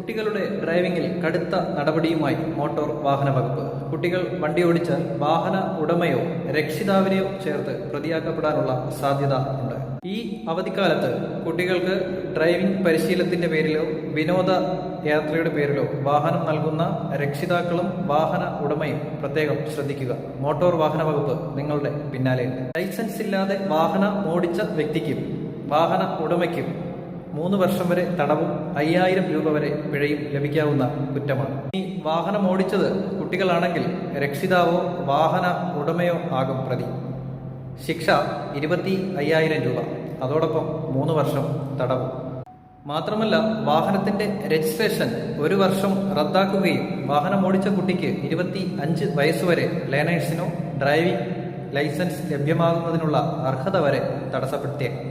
കുട്ടികളുടെ ഡ്രൈവിംഗിൽ കടുത്ത നടപടിയുമായി മോട്ടോർ വാഹന വകുപ്പ്. കുട്ടികൾ വണ്ടി ഓടിച്ചാൽ വാഹന ഉടമയോ രക്ഷിതാവിനെയോ ചേർത്ത് പ്രതിയാക്കപ്പെടാനുള്ള സാധ്യത ഉണ്ട്. ഈ അവധിക്കാലത്ത് കുട്ടികൾക്ക് ഡ്രൈവിംഗ് പരിശീലനത്തിന്റെ പേരിലോ വിനോദ യാത്രയുടെ പേരിലോ വാഹനം നൽകുന്ന രക്ഷിതാക്കളും വാഹന ഉടമയും പ്രത്യേകം ശ്രദ്ധിക്കുക. മോട്ടോർ വാഹന വകുപ്പ് നിങ്ങളുടെ പിന്നാലെയുണ്ട്. ലൈസൻസ് ഇല്ലാതെ വാഹനം ഓടിച്ച വ്യക്തിക്കും വാഹന ഉടമയ്ക്കും 3 വർഷം വരെ തടവും 5000 രൂപ വരെ പിഴയും ലഭിക്കാവുന്ന കുറ്റമാണ്. ഈ വാഹനം ഓടിച്ചത് കുട്ടികളാണെങ്കിൽ രക്ഷിതാവോ വാഹന ഉടമയോ ആകും പ്രതി. ശിക്ഷ 25,000 രൂപ, അതോടൊപ്പം 3 വർഷം തടവും. മാത്രമല്ല, വാഹനത്തിന്റെ രജിസ്ട്രേഷൻ 1 വർഷം റദ്ദാക്കുകയും വാഹനം ഓടിച്ച കുട്ടിക്ക് 25 വയസ്സുവരെ ലേണേഴ്സിനോ ഡ്രൈവിംഗ് ലൈസൻസ് ലഭ്യമാകുന്നതിനുള്ള അർഹത വരെ തടസ്സപ്പെടുത്തിയേക്കും.